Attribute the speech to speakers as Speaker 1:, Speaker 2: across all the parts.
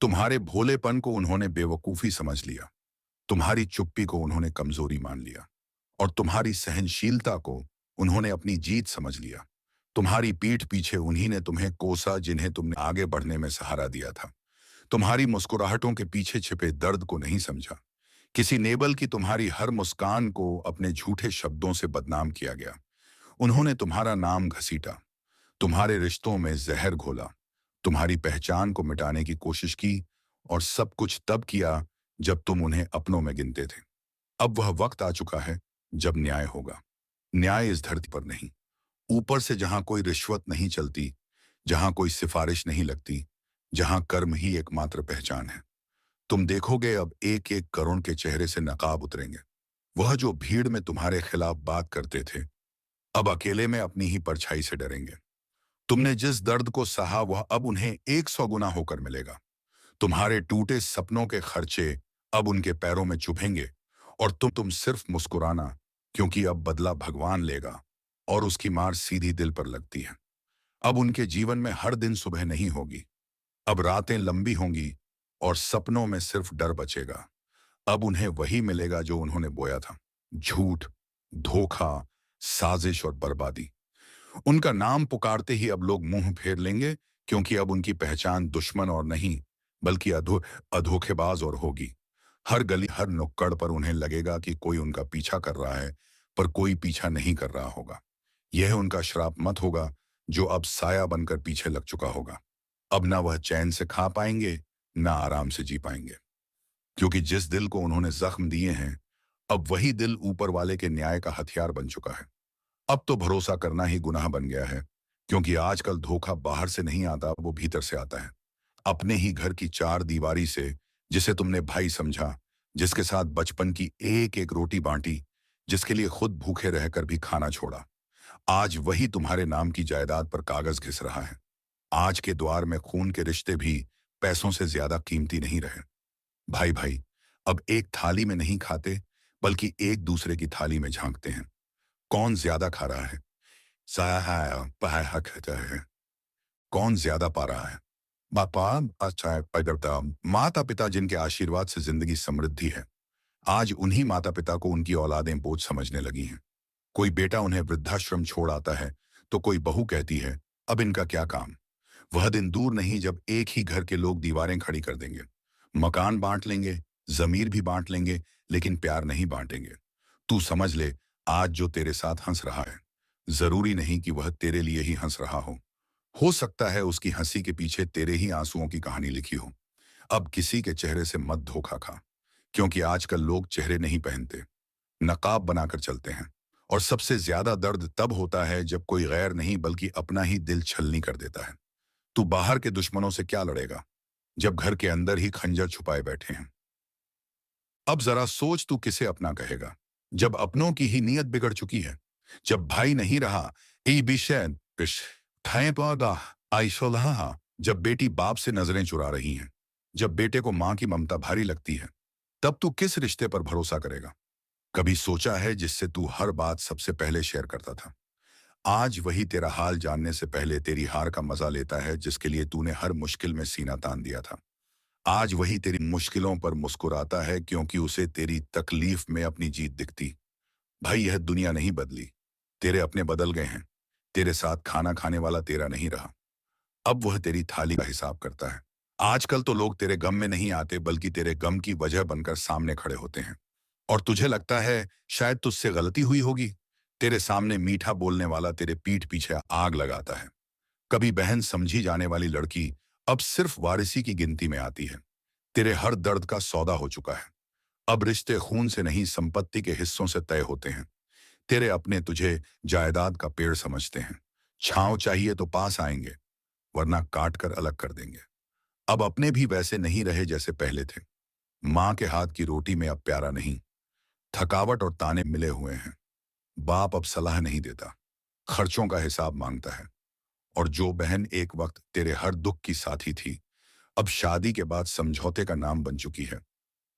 Speaker 1: तुम्हारे भोलेपन को उन्होंने बेवकूफी समझ लिया, तुम्हारी चुप्पी को उन्होंने कमजोरी मान लिया, और तुम्हारी सहनशीलता को उन्होंने अपनी जीत समझ लिया। तुम्हारी पीठ पीछे उन्हीं ने तुम्हें कोसा जिन्हें तुमने आगे बढ़ने में सहारा दिया था। तुम्हारी मुस्कुराहटों के पीछे छिपे दर्द को नहीं समझा। किसी नेबल की तुम्हारी हर मुस्कान को अपने झूठे शब्दों से बदनाम किया गया। उन्होंने तुम्हारा नाम घसीटा, तुम्हारे रिश्तों में जहर घोला, तुम्हारी पहचान को मिटाने की कोशिश की, और सब कुछ तब किया जब तुम उन्हें अपनों में गिनते थे। अब वह वक्त आ चुका है जब न्याय होगा। न्याय इस धरती पर नहीं, ऊपर से, जहां कोई रिश्वत नहीं चलती, जहां कोई सिफारिश नहीं लगती, जहां कर्म ही एकमात्र पहचान है। तुम देखोगे अब एक एक करुण के चेहरे से नकाब उतरेंगे। वह जो भीड़ में तुम्हारे खिलाफ बात करते थे, अब अकेले में अपनी ही परछाई से डरेंगे। तुमने जिस दर्द को सहा वह अब उन्हें 100 गुना होकर मिलेगा। तुम्हारे टूटे सपनों के खर्चे अब उनके पैरों में चुभेंगे, और तुम सिर्फ मुस्कुराना, क्योंकि अब बदला भगवान लेगा, और उसकी मार सीधी दिल पर लगती है। अब उनके जीवन में हर दिन सुबह नहीं होगी, अब रातें लंबी होंगी, और सपनों में सिर्फ डर बचेगा। अब उन्हें वही मिलेगा जो उन्होंने बोया था, झूठ, धोखा, साजिश और बर्बादी। उनका नाम पुकारते ही अब लोग मुंह फेर लेंगे, क्योंकि अब उनकी पहचान दुश्मन और नहीं, बल्कि अधोखेबाज और होगी। हर गली, हर नुक्कड़ पर उन्हें लगेगा कि कोई उनका पीछा कर रहा है, पर कोई पीछा नहीं कर रहा होगा। यह उनका श्राप मत होगा, जो अब साया बनकर पीछे लग चुका होगा। अब ना वह चैन से खा पाएंगे, ना आराम से जी पाएंगे, क्योंकि जिस दिल को उन्होंने जख्म दिए हैं, अब वही दिल ऊपर वाले के न्याय का हथियार बन चुका है। अब तो भरोसा करना ही गुनाह बन गया है, क्योंकि आजकल धोखा बाहर से नहीं आता, वो भीतर से आता है। अपने ही घर की चार दीवारी से, जिसे तुमने भाई समझा, जिसके साथ बचपन की एक एक रोटी बांटी, जिसके लिए खुद भूखे रहकर भी खाना छोड़ा, आज वही तुम्हारे नाम की जायदाद पर कागज घिस रहा है। आज के द्वार में खून के रिश्ते भी पैसों से ज्यादा कीमती नहीं रहे। भाई भाई अब एक थाली में नहीं खाते, बल्कि एक दूसरे की थाली में झांकते हैं। कौन ज्यादा खा रहा है, है, कौन ज्यादा पा रहा है। बापा, अच्छा है, पैदरता, माता पिता जिनके आशीर्वाद से जिंदगी समृद्धि है, आज उन्हीं माता पिता को उनकी औलादें बोझ समझने लगी हैं। कोई बेटा उन्हें वृद्धाश्रम छोड़ आता है, तो कोई बहू कहती है, अब इनका क्या काम। वह दिन दूर नहीं जब एक ही घर के लोग दीवारें खड़ी कर देंगे, मकान बांट लेंगे, जमीर भी बांट लेंगे, लेकिन प्यार नहीं बांटेंगे। तू समझ ले, आज जो तेरे साथ हंस रहा है, जरूरी नहीं कि वह तेरे लिए ही हंस रहा हो सकता है उसकी हंसी के पीछे तेरे ही आंसुओं की कहानी लिखी हो। अब किसी के चेहरे से मत धोखा खा, क्योंकि आजकल लोग चेहरे नहीं पहनते, नकाब बनाकर चलते हैं। और सबसे ज्यादा दर्द तब होता है जब कोई गैर नहीं बल्कि अपना ही दिल छलनी कर देता है। तू बाहर के दुश्मनों से क्या लड़ेगा, जब घर के अंदर ही खंजर छुपाए बैठे हैं। अब जरा सोच, तू किसे अपना कहेगा, जब अपनों की ही नीयत बिगड़ चुकी है। जब भाई नहीं रहा, ई बिशैन पिश ठाए पौधा आइशोलहा, जब बेटी बाप से नजरें चुरा रही हैं, जब बेटे को मां की ममता भारी लगती है, तब तू किस रिश्ते पर भरोसा करेगा। कभी सोचा है जिससे तू हर बात सबसे पहले शेयर करता था? आज वही तेरा हाल जानने से पहले तेरी हार का मजा लेता है, जिसके लिए तूने हर मुश्किल में सीना तान दिया था। आज वही तेरी मुश्किलों पर मुस्कुराता है, क्योंकि उसे तेरी तकलीफ में अपनी जीत दिखती। भाई, यह दुनिया नहीं बदली, तेरे अपने बदल गए हैं। तेरे साथ खाना खाने वाला तेरा नहीं रहा, अब वह तेरी थाली का हिसाब करता है। आजकल तो लोग तेरे गम में नहीं आते, बल्कि तेरे गम की वजह बनकर सामने खड़े होते हैं। और तुझे लगता है शायद तुझसे गलती हुई होगी। तेरे सामने मीठा बोलने वाला तेरे पीठ पीछे आग लगाता है। कभी बहन समझी जाने वाली लड़की अब सिर्फ वारिसी की गिनती में आती है। तेरे हर दर्द का सौदा हो चुका है। अब रिश्ते खून से नहीं, संपत्ति के हिस्सों से तय होते हैं। तेरे अपने तुझे जायदाद का पेड़ समझते हैं। छांव चाहिए तो पास आएंगे, वरना काट कर अलग कर देंगे। अब अपने भी वैसे नहीं रहे जैसे पहले थे। माँ के हाथ की रोटी में अब प्यारा नहीं, थकावट और ताने मिले हुए हैं। बाप अब सलाह नहीं देता, खर्चों का हिसाब मांगता है। और जो बहन एक वक्त तेरे हर दुख की साथी थी, अब शादी के बाद समझौते का नाम बन चुकी है।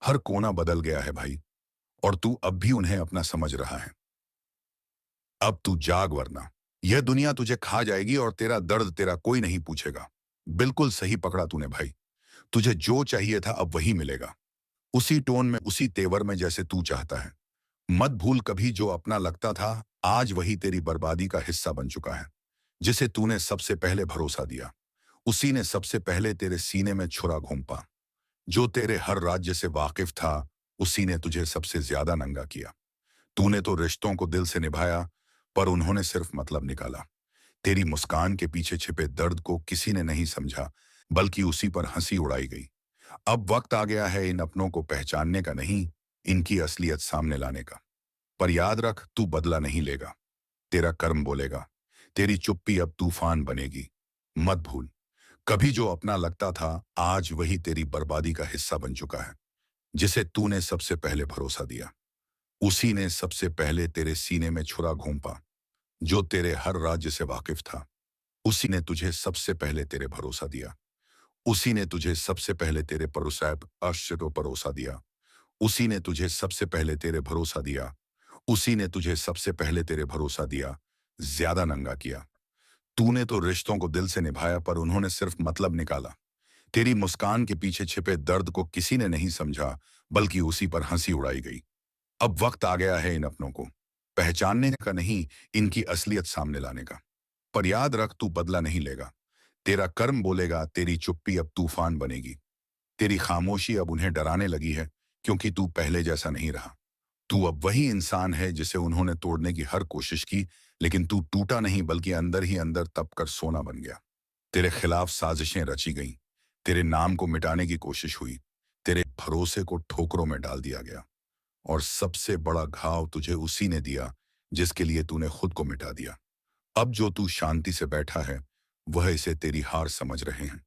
Speaker 1: हर कोना बदल गया है भाई, और तू अब भी उन्हें अपना समझ रहा है। अब तू जाग, वरना यह दुनिया तुझे खा जाएगी, और तेरा दर्द तेरा कोई नहीं पूछेगा। बिल्कुल सही पकड़ा तूने भाई। तुझे जो चाहिए था अब वही मिलेगा, उसी टोन में, उसी तेवर में जैसे तू चाहता है। मत भूल कभी जो अपना लगता था, आज वही तेरी बर्बादी का हिस्सा बन चुका है। जिसे तूने सबसे पहले भरोसा दिया, उसी ने सबसे पहले तेरे सीने में छुरा घोंपा। जो तेरे हर राज्य से वाकिफ था, उसी ने तुझे सबसे ज्यादा नंगा किया। तूने तो रिश्तों को दिल से निभाया, पर उन्होंने सिर्फ मतलब निकाला। तेरी मुस्कान के पीछे छिपे दर्द को किसी ने नहीं समझा, बल्कि उसी पर हंसी उड़ाई गई। अब वक्त आ गया है इन अपनों को पहचानने का नहीं, इनकी असलियत सामने लाने का। पर याद रख, तू बदला नहीं लेगा, तेरा कर्म बोलेगा। तेरी चुप्पी अब तूफान बनेगी। मत भूल, कभी जो अपना लगता था, आज वही तेरी बर्बादी का हिस्सा बन चुका है। जिसे तूने सबसे पहले भरोसा दिया, उसी ने सबसे पहले तेरे सीने में छुरा घोंपा। जो तेरे हर राज्य से वाकिफ था, उसी ने तुझे सबसे पहले तेरे भरोसा दिया। उसी ने तुझे सबसे पहले तेरे परोसैब अर्श को परोसा दिया। उसी ने तुझे सबसे पहले तेरे भरोसा दिया। उसी ने तुझे सबसे पहले तेरे भरोसा दिया, ज्यादा नंगा किया। तूने तो रिश्तों को दिल से निभाया, पर उन्होंने सिर्फ मतलब निकाला। तेरी मुस्कान के पीछे छिपे दर्द को किसी ने नहीं समझा, बल्कि उसी पर हंसी उड़ाई गई। अब वक्त आ गया है इन अपनों को पहचानने का नहीं, इनकी असलियत सामने लाने का। पर याद रख, तू बदला नहीं लेगा, तेरा कर्म बोलेगा। तेरी चुप्पी अब तूफान बनेगी। तेरी खामोशी अब उन्हें डराने लगी है, क्योंकि तू पहले जैसा नहीं रहा। तू अब वही इंसान है जिसे उन्होंने तोड़ने की हर कोशिश की, लेकिन तू टूटा नहीं, बल्कि अंदर ही अंदर तप कर सोना बन गया। तेरे खिलाफ साजिशें रची गईं, तेरे नाम को मिटाने की कोशिश हुई, तेरे भरोसे को ठोकरों में डाल दिया गया। और सबसे बड़ा घाव तुझे उसी ने दिया, जिसके लिए तूने खुद को मिटा दिया। अब जो तू शांति से बैठा है, वह इसे तेरी हार समझ रहे हैं,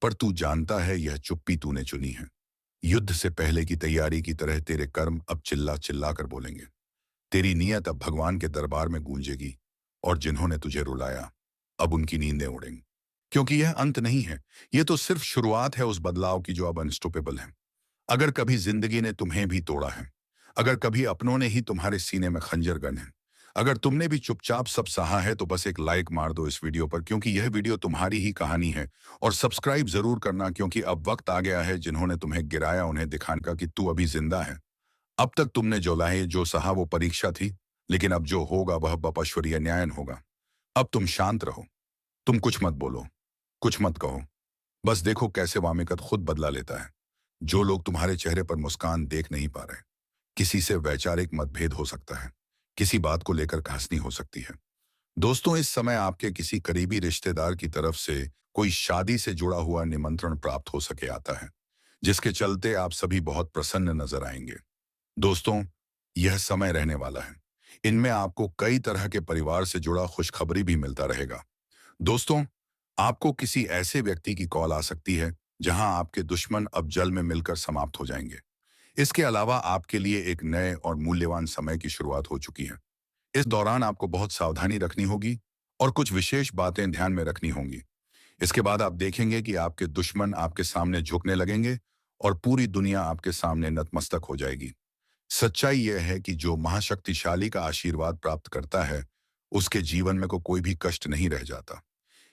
Speaker 1: पर तू जानता है यह चुप्पी तूने चुनी है। युद्ध से पहले की तैयारी की तरह तेरे कर्म अब चिल्ला चिल्ला कर बोलेंगे। तेरी नीयत अब भगवान के दरबार में गूंजेगी, और जिन्होंने तुझे रुलाया, अब उनकी नींदें उड़ेंगी। क्योंकि यह अंत नहीं है, यह तो सिर्फ शुरुआत है उस बदलाव की जो अब अनस्टॉपेबल है। अगर कभी जिंदगी ने तुम्हें भी तोड़ा है, अगर कभी अपनों ने ही तुम्हारे सीने में खंजर गन है, अगर तुमने भी चुपचाप सब सहा है, तो बस एक लाइक मार दो इस वीडियो पर, क्योंकि यह वीडियो तुम्हारी ही कहानी है। और सब्सक्राइब जरूर करना, क्योंकि अब वक्त आ गया है जिन्होंने तुम्हें गिराया उन्हें दिखाने का कि तू अभी जिंदा है। अब तक तुमने जो लाए जो सहा वो परीक्षा थी, लेकिन अब जो होगा वह बपश्वरीय न्यायन होगा। अब तुम शांत रहो, तुम कुछ मत बोलो, कुछ मत कहो, बस देखो कैसे वामिकत खुद बदला लेता है। जो लोग तुम्हारे चेहरे पर मुस्कान देख नहीं पा रहे, किसी से वैचारिक मतभेद हो सकता है, किसी बात को लेकर कहासनी हो सकती है। दोस्तों, इस समय आपके किसी करीबी रिश्तेदार की तरफ से कोई शादी से जुड़ा हुआ निमंत्रण प्राप्त हो सके आता है, जिसके चलते आप सभी बहुत प्रसन्न नजर आएंगे। दोस्तों, यह समय रहने वाला है। इनमें आपको कई तरह के परिवार से जुड़ा खुशखबरी भी मिलता रहेगा। दोस्तों, आपको किसी ऐसे व्यक्ति की कॉल आ सकती है जहां आपके दुश्मन अब जल में मिलकर समाप्त हो जाएंगे। इसके अलावा आपके लिए एक नए और मूल्यवान समय की शुरुआत हो चुकी है। इस दौरान आपको बहुत सावधानी रखनी होगी और कुछ विशेष बातें ध्यान में रखनी होंगी। इसके बाद आप देखेंगे कि आपके दुश्मन आपके सामने झुकने लगेंगे और पूरी दुनिया आपके सामने नतमस्तक हो जाएगी। सच्चाई यह है कि जो महाशक्तिशाली का आशीर्वाद प्राप्त करता है, उसके जीवन में कोई भी कष्ट नहीं रह जाता।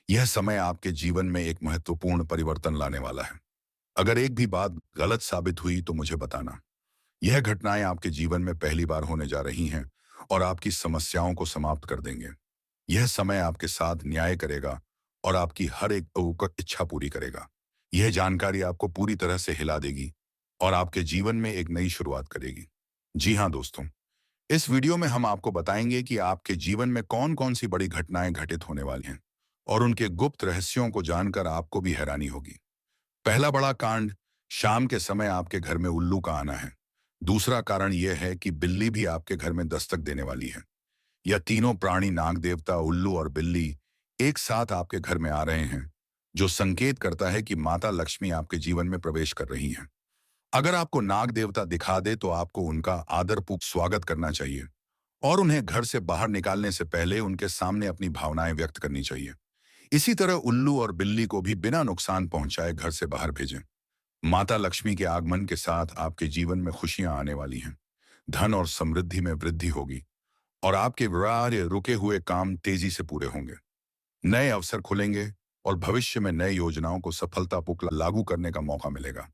Speaker 1: यह समय आपके जीवन में एक महत्वपूर्ण परिवर्तन लाने वाला है। अगर एक भी बात गलत साबित हुई तो मुझे बताना। यह घटनाएं आपके जीवन में पहली बार होने जा रही हैं और आपकी समस्याओं को समाप्त कर देंगे। यह समय आपके साथ न्याय करेगा और आपकी हर एक इच्छा पूरी करेगा। यह जानकारी आपको पूरी तरह से हिला देगी और आपके जीवन में एक नई शुरुआत करेगी। जी हाँ दोस्तों, इस वीडियो में हम आपको बताएंगे कि आपके जीवन में कौन कौन सी बड़ी घटनाएं घटित होने वाली हैं, और उनके गुप्त रहस्यों को जानकर आपको भी हैरानी होगी। पहला बड़ा कांड, शाम के समय आपके घर में उल्लू का आना है। दूसरा कारण यह है कि बिल्ली भी आपके घर में दस्तक देने वाली है। यह तीनों प्राणी, नाग देवता, उल्लू और बिल्ली, एक साथ आपके घर में आ रहे हैं, जो संकेत करता है कि माता लक्ष्मी आपके जीवन में प्रवेश कर रही हैं। अगर आपको नाग देवता दिखा दे तो आपको उनका आदरपूर्वक स्वागत करना चाहिए और उन्हें घर से बाहर निकालने से पहले उनके सामने अपनी भावनाएं व्यक्त करनी चाहिए। इसी तरह उल्लू और बिल्ली को भी बिना नुकसान पहुंचाए घर से बाहर भेजें। माता लक्ष्मी के आगमन के साथ आपके जीवन में खुशियां आने वाली हैं। धन और समृद्धि में वृद्धि होगी और आपके रुके हुए काम तेजी से पूरे होंगे। नए अवसर खुलेंगे और भविष्य में नए योजनाओं को सफलतापूर्वक लागू करने का मौका मिलेगा।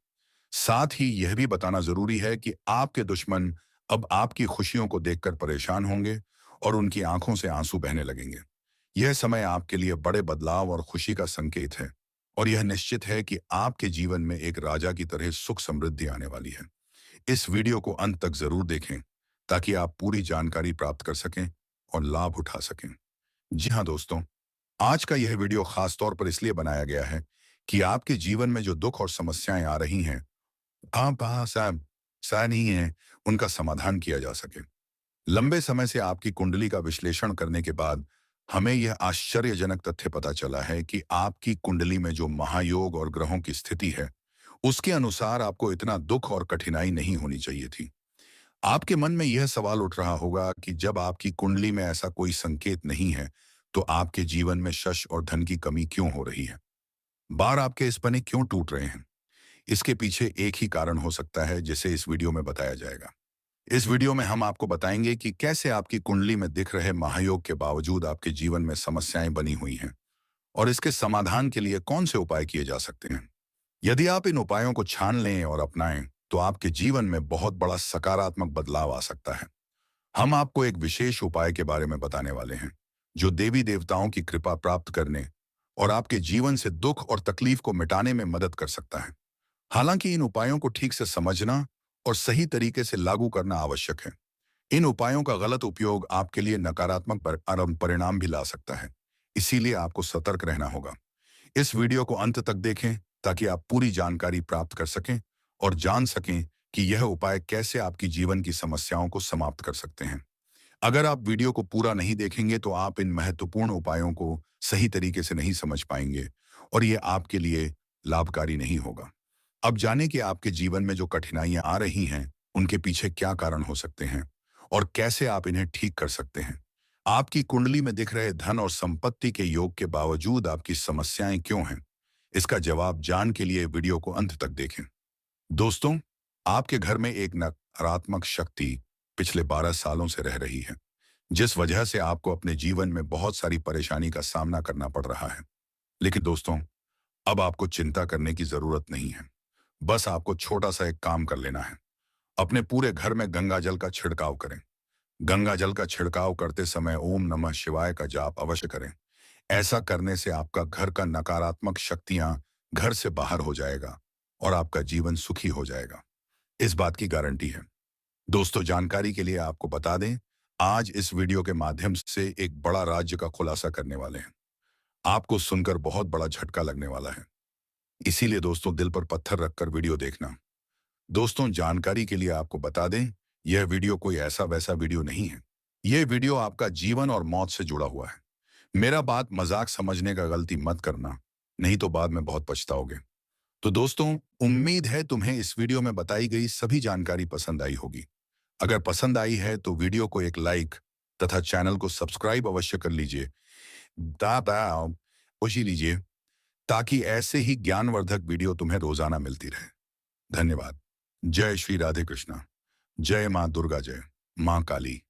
Speaker 1: साथ ही यह भी बताना जरूरी है कि आपके दुश्मन अब आपकी खुशियों को देखकर परेशान होंगे और उनकी आंखों से आंसू बहने लगेंगे। यह समय आपके लिए बड़े बदलाव और खुशी का संकेत है और यह निश्चित है कि आपके जीवन में एक राजा की तरह सुख समृद्धि आने वाली है। इस वीडियो को अंत तक जरूर देखें ताकि आप पूरी जानकारी प्राप्त कर सकें और लाभ उठा सकें। जी हाँ दोस्तों, आज का यह वीडियो खास तौर पर इसलिए बनाया गया है कि आपके जीवन में जो दुख और समस्याएं आ रही हैं, आप सा नहीं है, उनका समाधान किया जा सके। लंबे समय से आपकी कुंडली का विश्लेषण करने के बाद हमें यह आश्चर्यजनक तथ्य पता चला है कि आपकी कुंडली में जो महायोग और ग्रहों की स्थिति है, उसके अनुसार आपको इतना दुख और कठिनाई नहीं होनी चाहिए थी। आपके मन में यह सवाल उठ रहा होगा कि जब आपकी कुंडली में ऐसा कोई संकेत नहीं है, तो आपके जीवन में यश और धन की कमी क्यों हो रही है? बार आपके स्पने क्यों टूट रहे हैं? इसके पीछे एक ही कारण हो सकता है जिसे इस वीडियो में बताया जाएगा। इस वीडियो में हम आपको बताएंगे कि कैसे आपकी कुंडली में दिख रहे महायोग के बावजूद आपके जीवन में समस्याएं बनी हुई हैं और इसके समाधान के लिए कौन से उपाय किए जा सकते हैं। यदि आप इन उपायों को छान लें और अपनाएं, तो आपके जीवन में बहुत बड़ा सकारात्मक बदलाव आ सकता है। हम आपको एक विशेष उपाय के बारे में बताने वाले हैं, जो देवी देवताओं की कृपा प्राप्त करने और आपके जीवन से दुख और तकलीफ को मिटाने में मदद कर सकता है। हालांकि इन उपायों को ठीक से समझना और सही तरीके से लागू करना आवश्यक है। इन उपायों का गलत उपयोग आपके लिए नकारात्मक परिणाम भी ला सकता है, इसीलिए आपको सतर्क रहना होगा। इस वीडियो को अंत तक देखें ताकि आप पूरी जानकारी प्राप्त कर सकें और जान सकें कि यह उपाय कैसे आपकी जीवन की समस्याओं को समाप्त कर सकते हैं। अगर आप वीडियो को पूरा नहीं देखेंगे तो आप इन महत्वपूर्ण उपायों को सही तरीके से नहीं समझ पाएंगे और ये आपके लिए लाभकारी नहीं होगा। अब जानें कि आपके जीवन में जो कठिनाइयां आ रही हैं, उनके पीछे क्या कारण हो सकते हैं और कैसे आप इन्हें ठीक कर सकते हैं। आपकी कुंडली में दिख रहे धन और संपत्ति के योग के बावजूद आपकी समस्याएं क्यों हैं? इसका जवाब जान के लिए वीडियो को अंत तक देखें। दोस्तों, आपके घर में एक नकारात्मक शक्ति पिछले 12 सालों से रह रही है, जिस वजह से आपको अपने जीवन में बहुत सारी परेशानी का सामना करना पड़ रहा है। लेकिन दोस्तों, अब आपको चिंता करने की जरूरत नहीं है। बस आपको छोटा सा एक काम कर लेना है। अपने पूरे घर में गंगा जल का छिड़काव करें। गंगा जल का छिड़काव करते समय ओम नमः शिवाय का जाप अवश्य करें। ऐसा करने से आपका घर का नकारात्मक शक्तियां घर से बाहर हो जाएगा और आपका जीवन सुखी हो जाएगा। इस बात की गारंटी है। दोस्तों, जानकारी के लिए आपको बता दें, आज इस वीडियो के माध्यम से एक बड़ा राज्य का खुलासा करने वाले हैं। आपको सुनकर बहुत बड़ा झटका लगने वाला है, इसीलिए दोस्तों दिल पर पत्थर रखकर वीडियो देखना। दोस्तों, जानकारी के लिए आपको बता दें, यह वीडियो कोई ऐसा वैसा वीडियो नहीं है। यह वीडियो आपका जीवन और मौत से जुड़ा हुआ है। मेरा बात मजाक समझने का गलती मत करना, नहीं तो बाद में बहुत पछताओगे। तो दोस्तों, उम्मीद है तुम्हें इस वीडियो में बताई गई सभी जानकारी पसंद आई होगी। अगर पसंद आई है तो वीडियो को एक लाइक तथा चैनल को सब्सक्राइब अवश्य कर लीजिए। खुशी लीजिए ताकि ऐसे ही ज्ञानवर्धक वीडियो तुम्हें रोजाना मिलती रहे। धन्यवाद। जय श्री राधे कृष्णा। जय मां दुर्गा, जय मां काली।